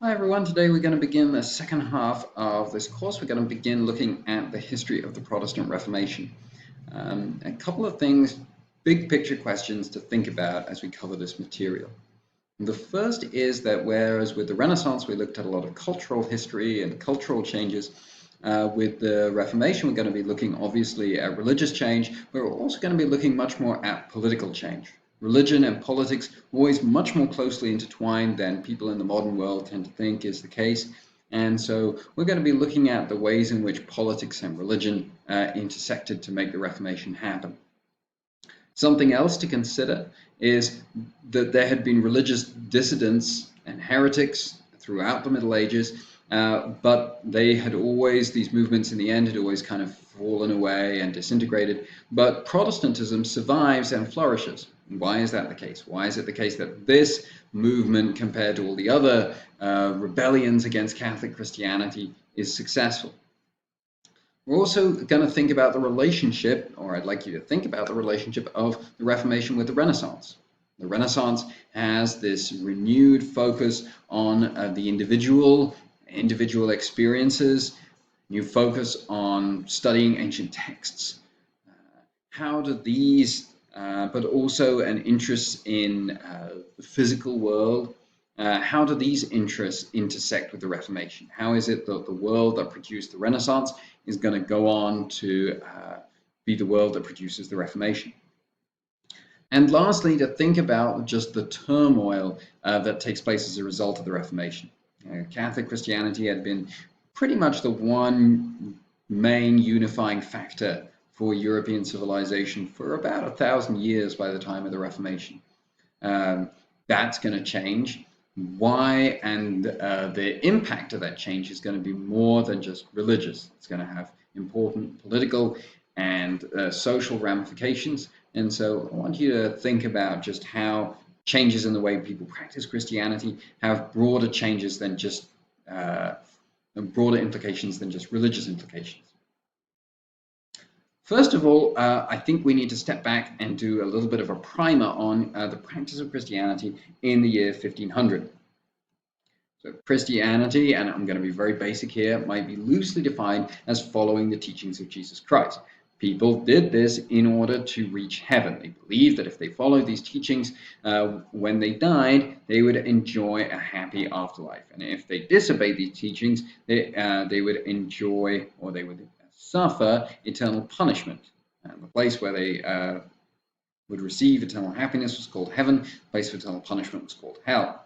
Hi everyone, today we're going to begin the second half of this course. We're going to begin looking at the history of the Protestant Reformation. A couple of things, big picture questions to think about as we cover this material. The first is that whereas with the Renaissance we looked at a lot of cultural history and cultural changes, with the Reformation we're going to be looking obviously at religious change, but we're also going to be looking much more at political change. Religion and politics are always much more closely intertwined than people in the modern world tend to think is the case. And so we're going to be looking at the ways in which politics and religion intersected to make the Reformation happen. Something else to consider is that there had been religious dissidents and heretics throughout the Middle Ages, but these movements in the end had always kind of fallen away and disintegrated. But Protestantism survives and flourishes. Why is that the case? Why is it the case that this movement, compared to all the other rebellions against Catholic Christianity, is successful? We're also going to think about the relationship, or I'd like you to think about the relationship of the Reformation with the Renaissance. The Renaissance has this renewed focus on the individual experiences, new focus on studying ancient texts. How do these, but also an interest in the physical world, how do these interests intersect with the Reformation? How is it that the world that produced the Renaissance is going to go on to be the world that produces the Reformation? And lastly, to think about just the turmoil that takes place as a result of the Reformation. Catholic Christianity had been pretty much the one main unifying factor for European civilization for about 1,000 years by the time of the Reformation. That's going to change. Why and the impact of that change is going to be more than just religious. It's going to have important political and social ramifications. And so I want you to think about just how changes in the way people practice Christianity have broader changes than just broader implications than just religious implications. First of all, I think we need to step back and do a little bit of a primer on the practice of Christianity in the year 1500. So Christianity, and I'm going to be very basic here, might be loosely defined as following the teachings of Jesus Christ. People did this in order to reach heaven. They believed that if they followed these teachings, when they died, they would enjoy a happy afterlife. And if they disobeyed these teachings, they would enjoy, or they would suffer eternal punishment. The place where they would receive eternal happiness was called heaven. The place of eternal punishment was called hell.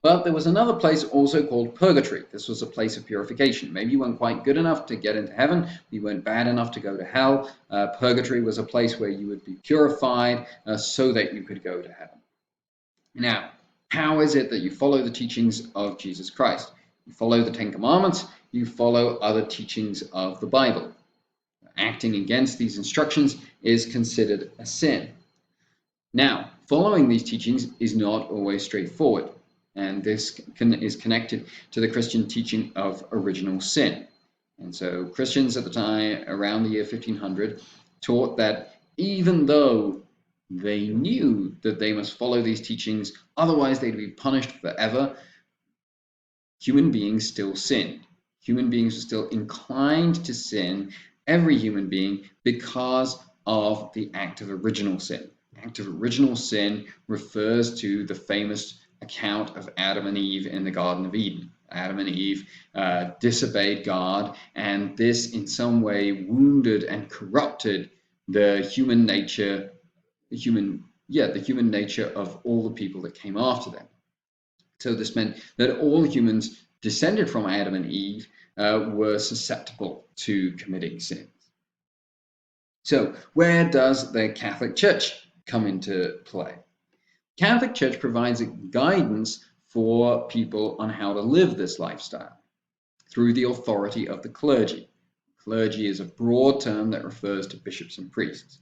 But there was another place also called purgatory. This was a place of purification. Maybe you weren't quite good enough to get into heaven. You weren't bad enough to go to hell. Purgatory was a place where you would be purified so that you could go to heaven. Now, how is it that you follow the teachings of Jesus Christ? You follow the Ten Commandments. You follow other teachings of the Bible. Acting against these instructions is considered a sin. Now, following these teachings is not always straightforward. And this is connected to the Christian teaching of original sin. And so Christians at the time, around the year 1500, taught that even though they knew that they must follow these teachings, otherwise they'd be punished forever, human beings still sinned. Human beings were still inclined to sin, every human being, because of the act of original sin. The act of original sin refers to the famous account of Adam and Eve in the Garden of Eden. Adam and Eve disobeyed God, and this in some way wounded and corrupted the human nature, the human nature of all the people that came after them. So this meant that all humans descended from Adam and Eve were susceptible to committing sins. So where does the Catholic Church come into play? Catholic Church provides guidance for people on how to live this lifestyle through the authority of the clergy. Clergy is a broad term that refers to bishops and priests.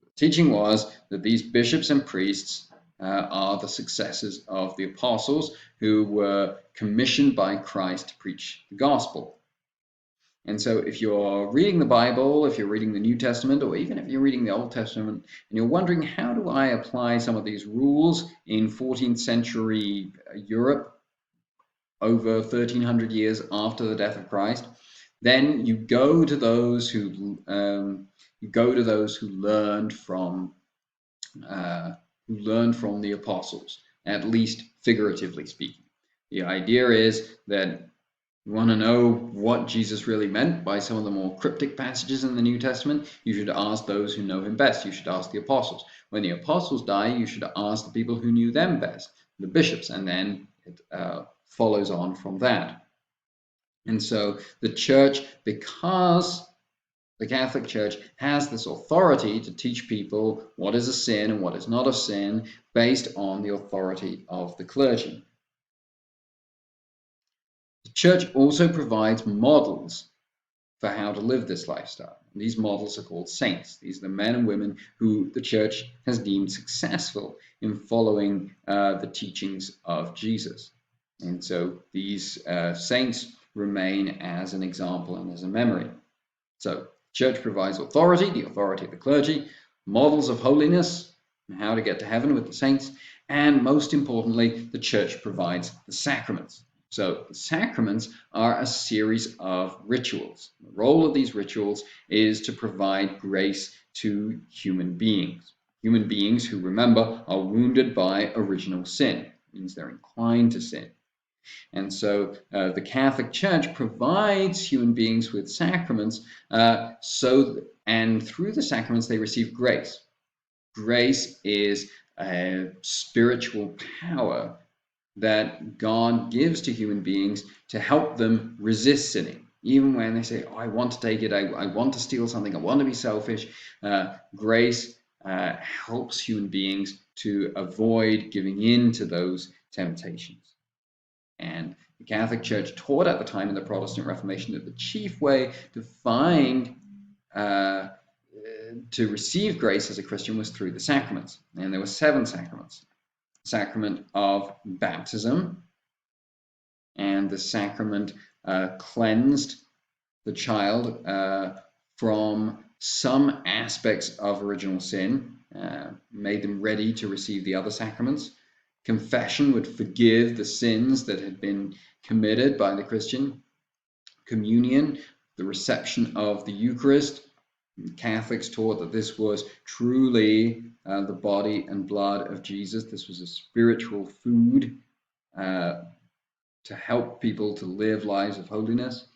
The teaching was that these bishops and priests are the successors of the apostles who were commissioned by Christ to preach the gospel. And so if you're reading the Bible, if you're reading the New Testament, or even if you're reading the Old Testament, and you're wondering, how do I apply some of these rules in 14th century Europe? over 1300 years after the death of Christ, then you go to those who learned from the apostles, at least figuratively speaking. The idea is that you want to know what Jesus really meant by some of the more cryptic passages in the New Testament, you should ask those who know him best. You should ask the apostles. When the apostles die, you should ask the people who knew them best, the bishops, and then it follows on from that. And so the church, because the Catholic Church has this authority to teach people what is a sin and what is not a sin based on the authority of the clergy. The church also provides models for how to live this lifestyle. These models are called saints. These are the men and women who the church has deemed successful in following the teachings of Jesus. And so these saints remain as an example and as a memory. So church provides authority, the authority of the clergy, models of holiness, and how to get to heaven with the saints, and most importantly, the church provides the sacraments. So the sacraments are a series of rituals. The role of these rituals is to provide grace to human beings. Human beings who, remember, are wounded by original sin. It means they're inclined to sin. And so the Catholic Church provides human beings with sacraments, and through the sacraments they receive grace. Grace is a spiritual power that God gives to human beings to help them resist sinning. Even when they say, oh, I want to take it, I want to steal something, I want to be selfish, grace helps human beings to avoid giving in to those temptations. And the Catholic Church taught at the time in the Protestant Reformation that the chief way to to receive grace as a Christian was through the sacraments. And there were 7 sacraments. The sacrament of baptism, and the sacrament cleansed the child from some aspects of original sin, made them ready to receive the other sacraments. Confession would forgive the sins that had been committed by the Christian. Communion, the reception of the Eucharist. Catholics taught that this was truly the body and blood of Jesus. This was a spiritual food to help people to live lives of holiness.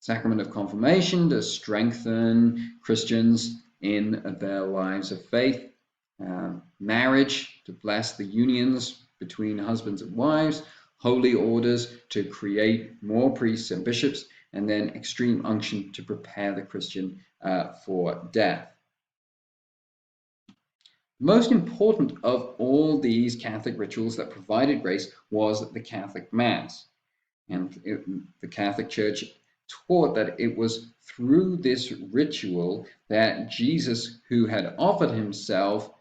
Sacrament of confirmation to strengthen Christians in their lives of faith. Marriage to bless the unions between husbands and wives. Holy orders to create more priests and bishops. And then extreme unction to prepare the Christian for death. Most important of all these Catholic rituals that provided grace was the Catholic Mass. And the Catholic Church taught that it was through this ritual that Jesus, who had offered himself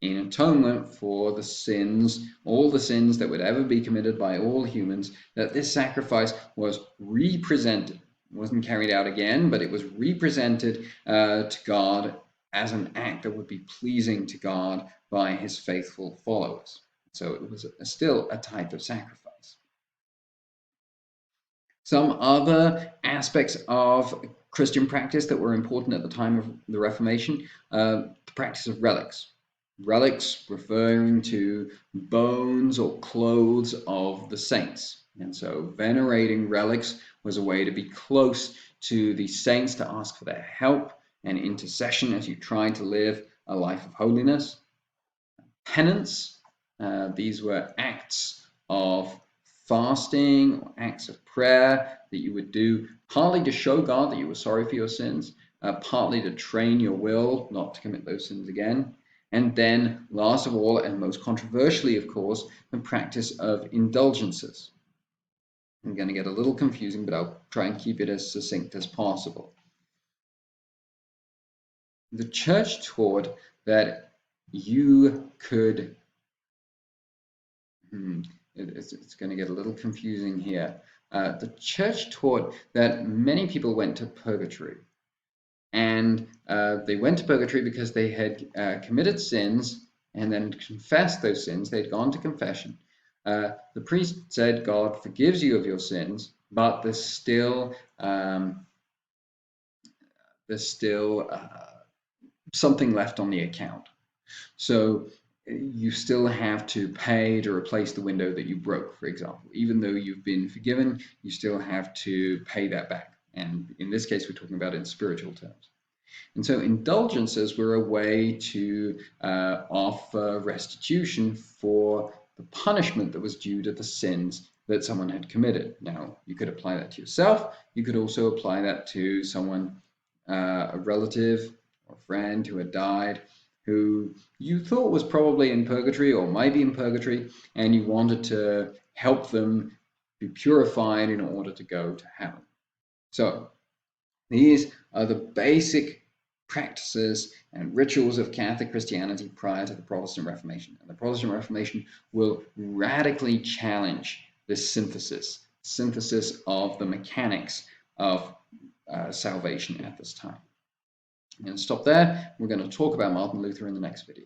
in atonement for the sins, all the sins that would ever be committed by all humans, that this sacrifice was represented. It wasn't carried out again, but it was represented to God as an act that would be pleasing to God by his faithful followers. So it was still a type of sacrifice. Some other aspects of Christian practice that were important at the time of the Reformation, the practice of relics. Relics referring to bones or clothes of the saints. And so venerating relics was a way to be close to the saints, to ask for their help and intercession as you try to live a life of holiness. Penance, these were acts of fasting or acts of prayer that you would do partly to show God that you were sorry for your sins, partly to train your will not to commit those sins again. And then, last of all, and most controversially, of course, the practice of indulgences. I'm going to get a little confusing, but I'll try and keep it as succinct as possible. The church taught that you could, it's going to get a little confusing here. The church taught that many people went to purgatory. And they went to purgatory because they had committed sins and then confessed those sins. They'd gone to confession. The priest said God forgives you of your sins, but there's still something left on the account. So you still have to pay to replace the window that you broke, for example. Even though you've been forgiven, you still have to pay that back. And in this case, we're talking about in spiritual terms. And so indulgences were a way to offer restitution for the punishment that was due to the sins that someone had committed. Now, you could apply that to yourself. You could also apply that to someone, a relative or friend who had died, who you thought was probably in purgatory or might be in purgatory, and you wanted to help them be purified in order to go to heaven. So these are the basic practices and rituals of Catholic Christianity prior to the Protestant Reformation. And the Protestant Reformation will radically challenge this synthesis of the mechanics of salvation at this time. I'm going to stop there. We're going to talk about Martin Luther in the next video.